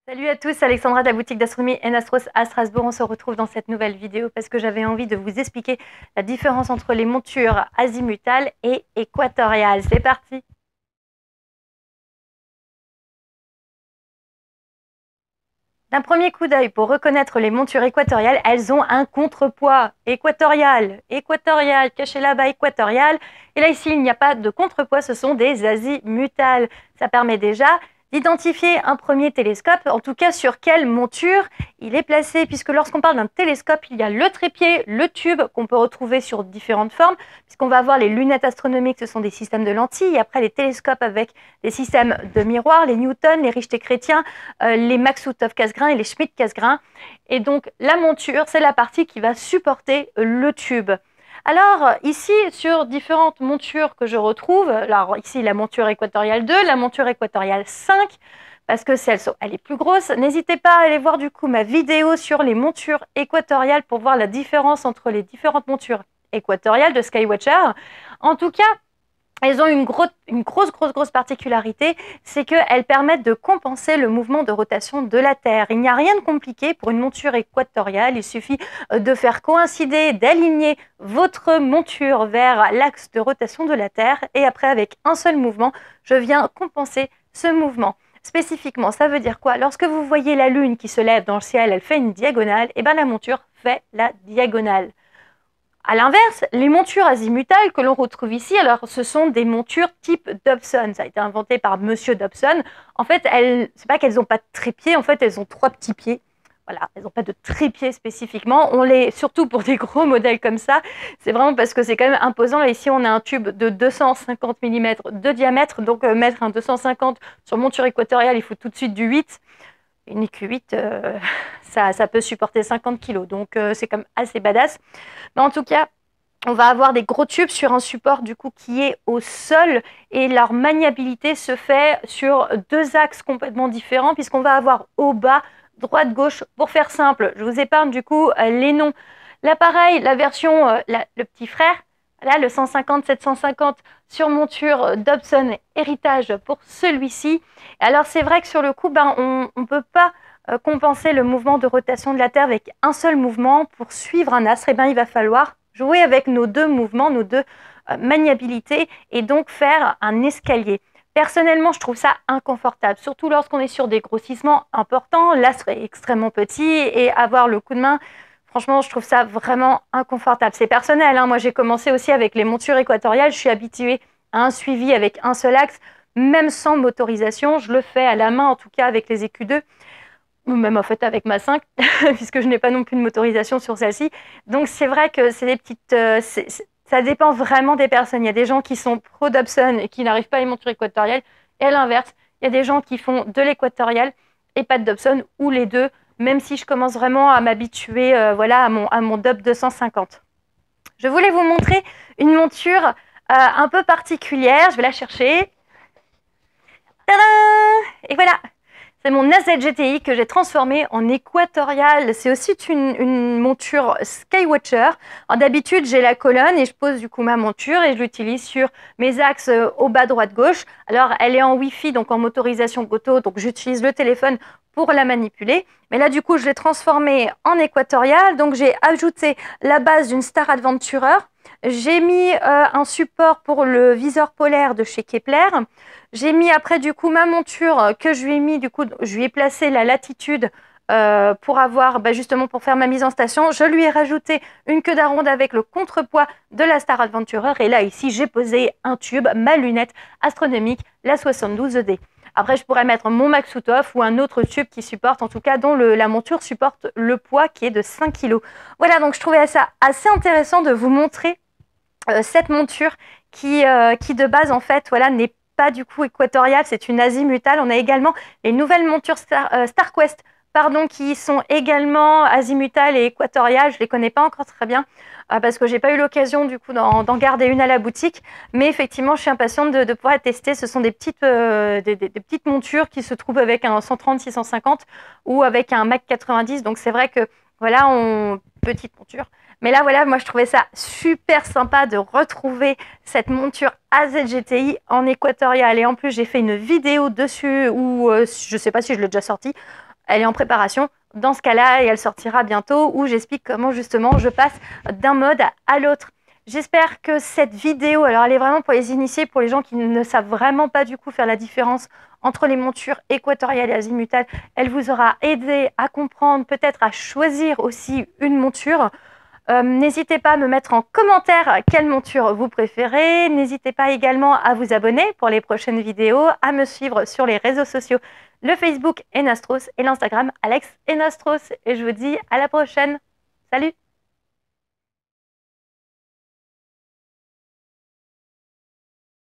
Salut à tous, Alexandra de la boutique d'astronomie Astros à Strasbourg. On se retrouve dans cette nouvelle vidéo parce que j'avais envie de vous expliquer la différence entre les montures azimutales et équatoriales. C'est parti! D'un premier coup d'œil, pour reconnaître les montures équatoriales, elles ont un contrepoids équatorial, caché là-bas, équatorial. Et là, ici, il n'y a pas de contrepoids, ce sont des azimutales. Ça permet déjà d'identifier un premier télescope, en tout cas sur quelle monture il est placé, puisque lorsqu'on parle d'un télescope, il y a le trépied, le tube qu'on peut retrouver sur différentes formes, puisqu'on va avoir les lunettes astronomiques, ce sont des systèmes de lentilles, et après les télescopes avec des systèmes de miroirs, les Newton, les Richter-Chrétien, les Maksutov-Cassegrain et les Schmidt-Cassegrain. Et donc la monture, c'est la partie qui va supporter le tube. Alors ici, sur différentes montures que je retrouve, alors ici la monture équatoriale 2, la monture équatoriale 5, parce que elle est plus grosse. N'hésitez pas à aller voir du coup ma vidéo sur les montures équatoriales pour voir la différence entre les différentes montures équatoriales de Skywatcher. En tout cas, elles ont une grosse particularité, c'est qu'elles permettent de compenser le mouvement de rotation de la Terre. Il n'y a rien de compliqué pour une monture équatoriale, il suffit de faire coïncider, d'aligner votre monture vers l'axe de rotation de la Terre et après avec un seul mouvement, je viens compenser ce mouvement. Spécifiquement, ça veut dire quoi? Lorsque vous voyez la Lune qui se lève dans le ciel, elle fait une diagonale, et bien la monture fait la diagonale. A l'inverse, les montures azimutales que l'on retrouve ici, alors ce sont des montures type Dobson. Ça a été inventé par Monsieur Dobson. En fait, c'est pas qu'elles n'ont pas de trépied, en fait, elles ont 3 petits pieds. Voilà, elles n'ont pas de trépied spécifiquement. Surtout pour des gros modèles comme ça, c'est vraiment parce que c'est quand même imposant. Là, ici, on a un tube de 250 mm de diamètre. Donc, mettre un 250 sur monture équatoriale, il faut tout de suite du 8. Une IQ8, ça peut supporter 50 kg, donc c'est comme assez badass. Mais en tout cas, on va avoir des gros tubes sur un support du coup qui est au sol et leur maniabilité se fait sur 2 axes complètement différents puisqu'on va avoir haut, bas, droite, gauche. Pour faire simple, je vous épargne du coup les noms. L'appareil, la version, le petit frère, là le 150-750 sur monture Dobson héritage pour celui-ci. Alors c'est vrai que sur le coup, on ne peut pas compenser le mouvement de rotation de la Terre avec un seul mouvement. Pour suivre un astre, il va falloir jouer avec nos 2 mouvements, nos 2 maniabilités et donc faire un escalier. Personnellement, je trouve ça inconfortable, surtout lorsqu'on est sur des grossissements importants. L'astre est extrêmement petit et avoir le coup de main, franchement, je trouve ça vraiment inconfortable. C'est personnel, hein. Moi, j'ai commencé aussi avec les montures équatoriales. Je suis habituée à un suivi avec un seul axe, même sans motorisation. Je le fais à la main, en tout cas avec les EQ2, ou même en fait avec ma 5, puisque je n'ai pas non plus de motorisation sur celle-ci. Donc, c'est vrai que c'est des petites... ça dépend vraiment des personnes. Il y a des gens qui sont pro Dobson et qui n'arrivent pas à les montures équatoriales. Et à l'inverse, il y a des gens qui font de l'équatorial et pas de Dobson, ou les deux, même si je commence vraiment à m'habituer voilà, à mon Dob 250. Je voulais vous montrer une monture un peu particulière. Je vais la chercher. Tadam! Et voilà, c'est mon AZ-GTI que j'ai transformé en équatorial. C'est aussi une monture Skywatcher. D'habitude, j'ai la colonne et je pose du coup ma monture et je l'utilise sur mes axes au bas, droite, gauche. Alors, elle est en Wi-Fi, donc en motorisation Goto, donc j'utilise le téléphone pour la manipuler. Mais là, du coup, je l'ai transformée en équatorial. Donc, j'ai ajouté la base d'une Star Adventurer. J'ai mis un support pour le viseur polaire de chez Kepler. J'ai mis après du coup ma monture que je lui ai mis, du coup, je lui ai placé la latitude pour avoir justement pour faire ma mise en station. Je lui ai rajouté une queue d'aronde avec le contrepoids de la Star Adventurer. Et là, ici, j'ai posé un tube, ma lunette astronomique, la 72D. Après, je pourrais mettre mon Maksutov ou un autre tube qui supporte, en tout cas, dont la monture supporte le poids qui est de 5 kg. Voilà, donc je trouvais ça assez intéressant de vous montrer cette monture qui de base, en fait, voilà, n'est pas du coup équatoriale, c'est une azimutale. On a également les nouvelles montures StarQuest, qui sont également azimutales et équatoriales. Je ne les connais pas encore très bien parce que j'ai pas eu l'occasion du coup d'en garder une à la boutique. Mais effectivement, je suis impatiente de pouvoir tester. Ce sont des petites montures qui se trouvent avec un 130-650 ou avec un Mac 90. Donc c'est vrai que voilà, petite monture. Mais là, voilà, moi, je trouvais ça super sympa de retrouver cette monture AZGTI en équatorial. Et en plus, j'ai fait une vidéo dessus où, je ne sais pas si je l'ai déjà sortie, elle est en préparation dans ce cas-là et elle sortira bientôt où j'explique comment justement je passe d'un mode à l'autre. J'espère que cette vidéo, alors elle est vraiment pour les initiés, pour les gens qui ne savent vraiment pas du coup faire la différence entre les montures équatoriales et azimutales, elle vous aura aidé à comprendre, peut-être à choisir aussi une monture. N'hésitez pas à me mettre en commentaire quelle monture vous préférez. N'hésitez pas également à vous abonner pour les prochaines vidéos, à me suivre sur les réseaux sociaux, le Facebook Enastros et l'Instagram Alex Enastros. Et je vous dis à la prochaine. Salut!